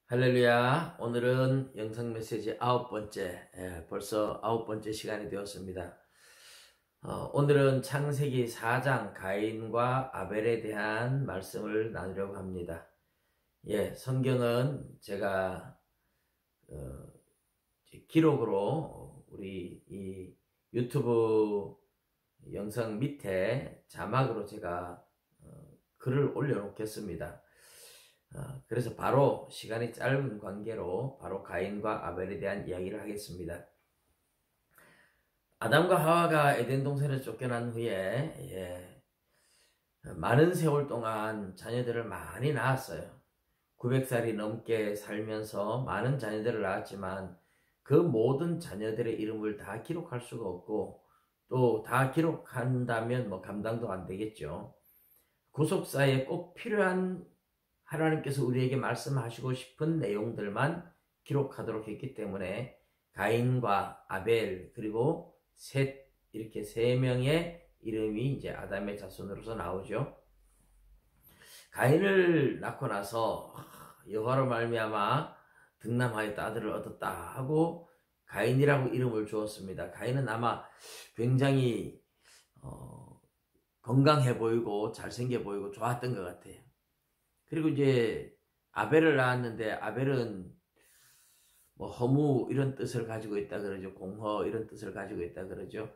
할렐루야. 오늘은 영상 메시지 9번째, 벌써 9번째 시간이 되었습니다. 오늘은 창세기 4장 가인과 아벨에 대한 말씀을 나누려고 합니다. 성경은 제가 기록으로 우리 이 유튜브 영상 밑에 자막으로 제가 글을 올려놓겠습니다. 그래서 바로 시간이 짧은 관계로 바로 가인과 아벨에 대한 이야기를 하겠습니다. 아담과 하와가 에덴 동산에서 쫓겨난 후에 많은 세월 동안 자녀들을 많이 낳았어요. 900살이 넘게 살면서 많은 자녀들을 낳았지만 그 모든 자녀들의 이름을 다 기록할 수가 없고 또 다 기록한다면 감당도 안 되겠죠. 구속사에 꼭 필요한 하나님께서 우리에게 말씀하시고 싶은 내용들만 기록하도록 했기 때문에 가인과 아벨 그리고 셋 이렇게 세 명의 이름이 이제 아담의 자손으로서 나오죠. 가인을 낳고 나서 여호와로 말미암아 득남하였다 아들을 얻었다 하고 가인이라고 이름을 주었습니다. 가인은 아마 굉장히 건강해 보이고 잘생겨 보이고 좋았던 것 같아요. 그리고 이제 아벨을 낳았는데 아벨은 허무 이런 뜻을 가지고 있다 그러죠. 공허 이런 뜻을 가지고 있다 그러죠.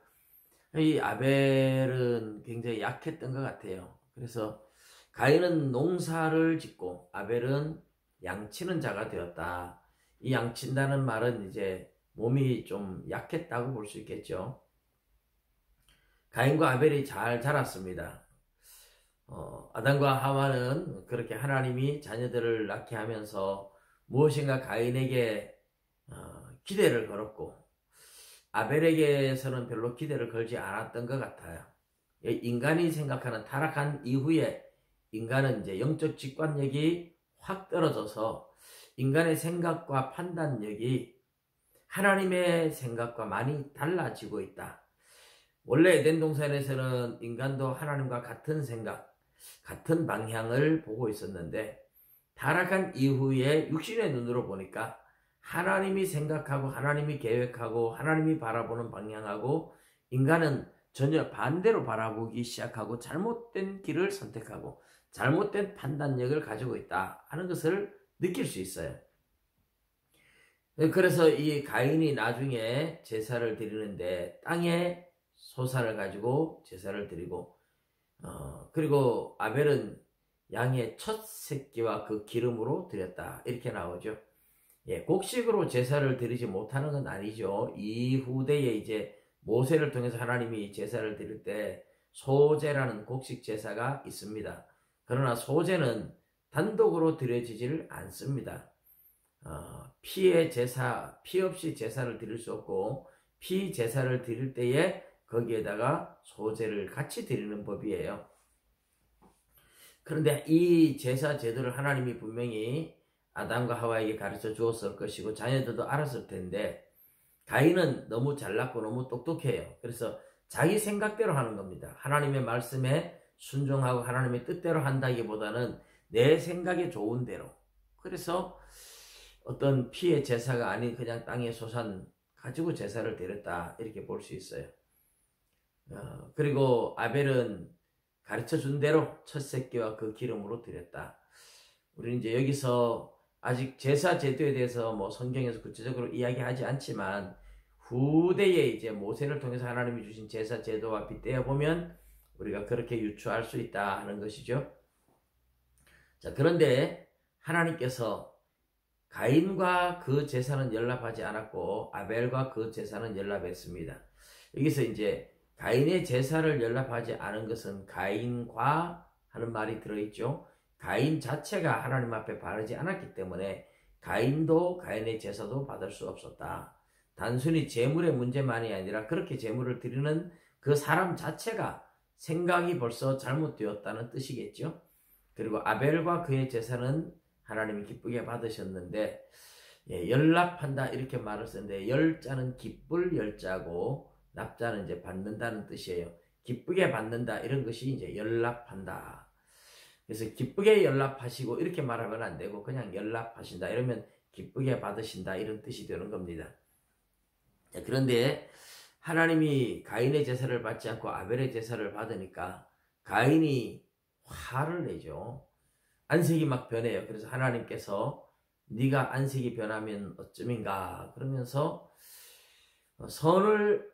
이 아벨은 굉장히 약했던 것 같아요. 그래서 가인은 농사를 짓고 아벨은 양치는 자가 되었다. 이 양친다는 말은 이제 몸이 좀 약했다고 볼 수 있겠죠. 가인과 아벨이 잘 자랐습니다. 아담과 하와는 그렇게 하나님이 자녀들을 낳게 하면서 무엇인가 가인에게 기대를 걸었고 아벨에게서는 별로 기대를 걸지 않았던 것 같아요. 인간이 생각하는 타락한 이후에 인간은 이제 영적 직관력이 확 떨어져서 인간의 생각과 판단력이 하나님의 생각과 많이 달라지고 있다. 원래 에덴 동산에서는 인간도 하나님과 같은 생각, 같은 방향을 보고 있었는데 타락한 이후에 육신의 눈으로 보니까 하나님이 생각하고 하나님이 계획하고 하나님이 바라보는 방향하고 인간은 전혀 반대로 바라보기 시작하고 잘못된 길을 선택하고 잘못된 판단력을 가지고 있다 하는 것을 느낄 수 있어요. 그래서 이 가인이 나중에 제사를 드리는데 땅에 소산을 가지고 제사를 드리고 그리고 아벨은 양의 첫 새끼와 그 기름으로 드렸다 이렇게 나오죠. 곡식으로 제사를 드리지 못하는 건 아니죠. 이후대에 이제 모세를 통해서 하나님이 제사를 드릴 때 소제라는 곡식 제사가 있습니다. 그러나 소제는 단독으로 드려지질 않습니다. 피의 제사, 피 없이 제사를 드릴 수 없고 피 제사를 드릴 때에 거기에다가 소제를 같이 드리는 법이에요. 그런데 이 제사 제도를 하나님이 분명히 아담과 하와에게 가르쳐 주었을 것이고 자녀들도 알았을 텐데 가인은 너무 잘났고 너무 똑똑해요. 그래서 자기 생각대로 하는 겁니다. 하나님의 말씀에 순종하고 하나님의 뜻대로 한다기보다는 내 생각에 좋은 대로. 그래서 어떤 피의 제사가 아닌 그냥 땅의 소산 가지고 제사를 드렸다 이렇게 볼 수 있어요. 그리고 아벨은 가르쳐 준 대로 첫 새끼와 그 기름으로 드렸다. 우리는 이제 여기서 아직 제사 제도에 대해서 성경에서 구체적으로 이야기하지 않지만 후대에 이제 모세를 통해서 하나님이 주신 제사 제도와 빗대어 보면 우리가 그렇게 유추할 수 있다 하는 것이죠. 자, 그런데 하나님께서 가인과 그 제사는 연락하지 않았고 아벨과 그 제사는 연락했습니다. 여기서 이제 가인의 제사를 연락하지 않은 것은 가인과 하는 말이 들어있죠. 가인 자체가 하나님 앞에 바르지 않았기 때문에 가인도 가인의 제사도 받을 수 없었다. 단순히 재물의 문제만이 아니라 그렇게 재물을 드리는 그 사람 자체가 생각이 벌써 잘못되었다는 뜻이겠죠. 그리고 아벨과 그의 제사는 하나님이 기쁘게 받으셨는데 연락한다 이렇게 말을 쓰는데 열자는 기쁠 열자고 납자는 이제 받는다는 뜻이에요. 기쁘게 받는다 이런 것이 이제 연락한다. 그래서 기쁘게 연락하시고 이렇게 말하면 안 되고 그냥 연락하신다 이러면 기쁘게 받으신다 이런 뜻이 되는 겁니다. 자, 그런데 하나님이 가인의 제사를 받지 않고 아벨의 제사를 받으니까 가인이 화를 내죠. 안색이 막 변해요. 그래서 하나님께서 네가 안색이 변하면 어쩌민가 그러면서 선을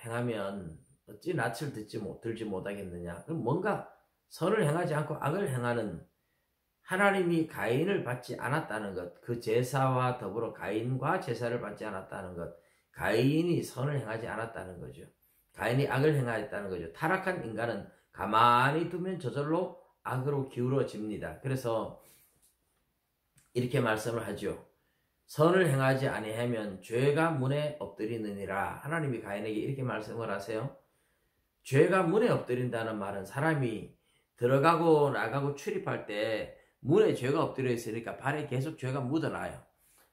행하면 어찌 낯을 들지 못하겠느냐. 그럼 뭔가 선을 행하지 않고 악을 행하는 하나님이 가인을 받지 않았다는 것, 그 제사와 더불어 가인과 제사를 받지 않았다는 것, 가인이 선을 행하지 않았다는 거죠. 가인이 악을 행하였다는 거죠. 타락한 인간은 가만히 두면 저절로 악으로 기울어집니다. 그래서 이렇게 말씀을 하죠. 선을 행하지 아니하면 죄가 문에 엎드리느니라. 하나님이 가인에게 이렇게 말씀을 하세요. 죄가 문에 엎드린다는 말은 사람이 들어가고 나가고 출입할 때 문에 죄가 엎드려 있으니까 발에 계속 죄가 묻어나요.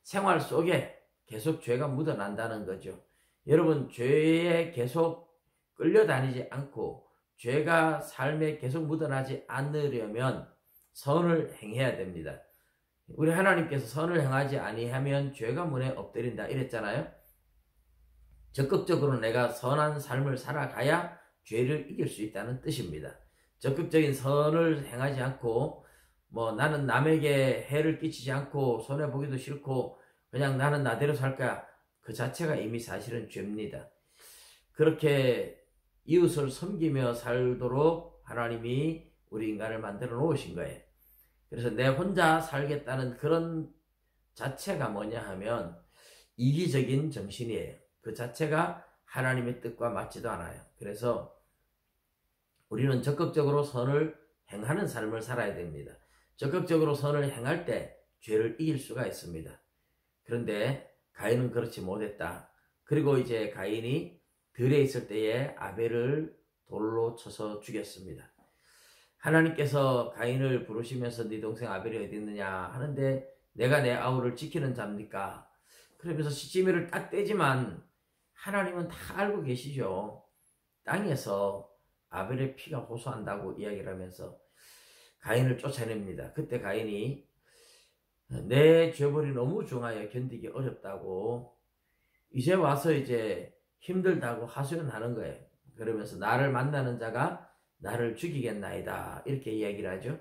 생활 속에 계속 죄가 묻어난다는 거죠. 여러분, 죄에 계속 끌려다니지 않고 죄가 삶에 계속 묻어나지 않으려면 선을 행해야 됩니다. 우리 하나님께서 선을 행하지 아니하면 죄가 문에 엎드린다 이랬잖아요. 적극적으로 내가 선한 삶을 살아가야 죄를 이길 수 있다는 뜻입니다. 적극적인 선을 행하지 않고 나는 남에게 해를 끼치지 않고 손해보기도 싫고 그냥 나는 나대로 살 거야. 그 자체가 이미 사실은 죄입니다. 그렇게 이웃을 섬기며 살도록 하나님이 우리 인간을 만들어 놓으신 거예요. 그래서 내 혼자 살겠다는 그런 자체가 뭐냐 하면 이기적인 정신이에요. 그 자체가 하나님의 뜻과 맞지도 않아요. 그래서 우리는 적극적으로 선을 행하는 삶을 살아야 됩니다. 적극적으로 선을 행할 때 죄를 이길 수가 있습니다. 그런데 가인은 그렇지 못했다. 그리고 이제 가인이 들에 있을 때에 아벨을 돌로 쳐서 죽였습니다. 하나님께서 가인을 부르시면서 네 동생 아벨이 어디 있느냐 하는데 내가 내 아우를 지키는 자입니까? 그러면서 시치미를 딱 떼지만 하나님은 다 알고 계시죠. 땅에서 아벨의 피가 호소한다고 이야기를 하면서 가인을 쫓아냅니다. 그때 가인이 내 죄벌이 너무 중하여 견디기 어렵다고 이제 와서 이제 힘들다고 하소연하는 거예요. 그러면서 나를 만나는 자가 나를 죽이겠나이다 이렇게 이야기를 하죠.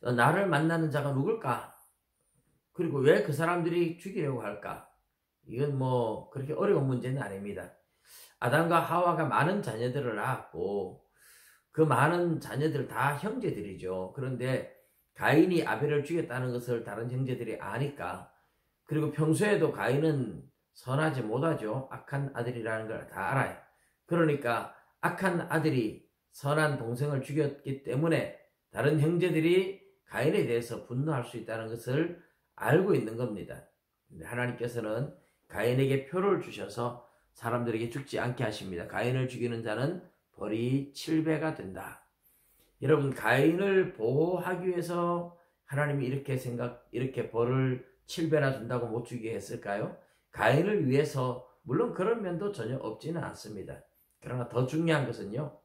나를 만나는 자가 누굴까? 그리고 왜 그 사람들이 죽이려고 할까? 이건 그렇게 어려운 문제는 아닙니다. 아담과 하와가 많은 자녀들을 낳았고 그 많은 자녀들 다 형제들이죠. 그런데 가인이 아벨을 죽였다는 것을 다른 형제들이 아니까 그리고 평소에도 가인은 선하지 못하죠. 악한 아들이라는 걸 다 알아요. 그러니까 악한 아들이 선한 동생을 죽였기 때문에 다른 형제들이 가인에 대해서 분노할 수 있다는 것을 알고 있는 겁니다. 근데 하나님께서는 가인에게 표를 주셔서 사람들에게 죽지 않게 하십니다. 가인을 죽이는 자는 벌이 7배가 된다. 여러분, 가인을 보호하기 위해서 하나님이 이렇게 벌을 7배나 준다고 못 죽이게 했을까요? 가인을 위해서, 물론 그런 면도 전혀 없지는 않습니다. 그러나 더 중요한 것은요,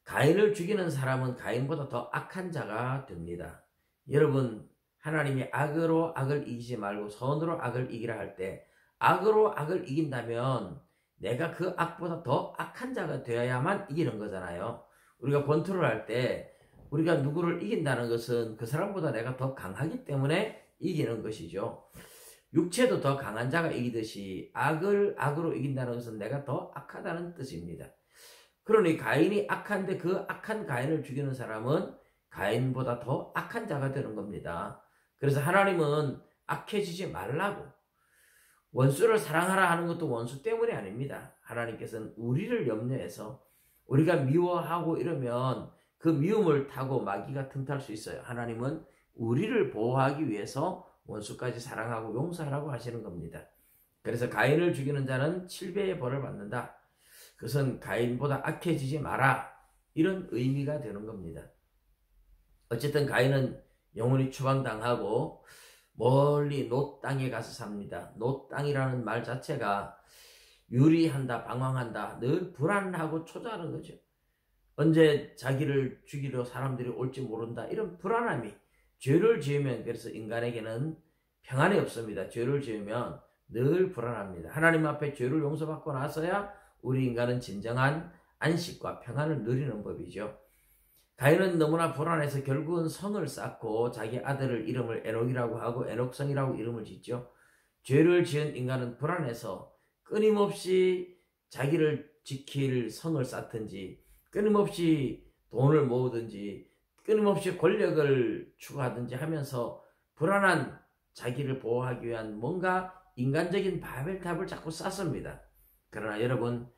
가인을 죽이는 사람은 가인보다 더 악한 자가 됩니다. 여러분, 하나님이 악으로 악을 이기지 말고 선으로 악을 이기라 할 때 악으로 악을 이긴다면 내가 그 악보다 더 악한 자가 되어야만 이기는 거잖아요. 우리가 권투를 할 때 우리가 누구를 이긴다는 것은 그 사람보다 내가 더 강하기 때문에 이기는 것이죠. 육체도 더 강한 자가 이기듯이 악을 악으로 이긴다는 것은 내가 더 악하다는 뜻입니다. 그러니 가인이 악한데 그 악한 가인을 죽이는 사람은 가인보다 더 악한 자가 되는 겁니다. 그래서 하나님은 악해지지 말라고, 원수를 사랑하라 하는 것도 원수 때문이 아닙니다. 하나님께서는 우리를 염려해서 우리가 미워하고 이러면 그 미움을 타고 마귀가 틈탈 수 있어요. 하나님은 우리를 보호하기 위해서 원수까지 사랑하고 용서하라고 하시는 겁니다. 그래서 가인을 죽이는 자는 7배의 벌을 받는다. 그것은 가인보다 악해지지 마라, 이런 의미가 되는 겁니다. 어쨌든 가인은 영원히 추방당하고 멀리 놋 땅에 가서 삽니다. 놋 땅이라는 말 자체가 유리한다, 방황한다, 늘 불안하고 초조하는 거죠. 언제 자기를 죽이러 사람들이 올지 모른다. 이런 불안함이, 죄를 지으면, 그래서 인간에게는 평안이 없습니다. 죄를 지으면 늘 불안합니다. 하나님 앞에 죄를 용서받고 나서야 우리 인간은 진정한 안식과 평안을 누리는 법이죠. 가인은 너무나 불안해서 결국은 성을 쌓고 자기 아들을 이름을 에녹이라고 하고 에녹성이라고 이름을 짓죠. 죄를 지은 인간은 불안해서 끊임없이 자기를 지킬 성을 쌓든지, 끊임없이 돈을 모으든지, 끊임없이 권력을 추구하든지 하면서 불안한 자기를 보호하기 위한 뭔가 인간적인 바벨탑을 자꾸 쌓습니다. 그러나 여러분,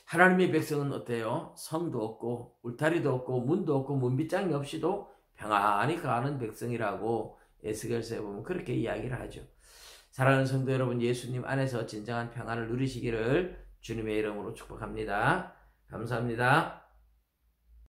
하나님의 백성은 어때요? 성도 없고 울타리도 없고 문도 없고 문빗장이 없이도 평안히 가는 백성이라고 에스겔서에 보면 그렇게 이야기를 하죠. 사랑하는 성도 여러분, 예수님 안에서 진정한 평안을 누리시기를 주님의 이름으로 축복합니다. 감사합니다.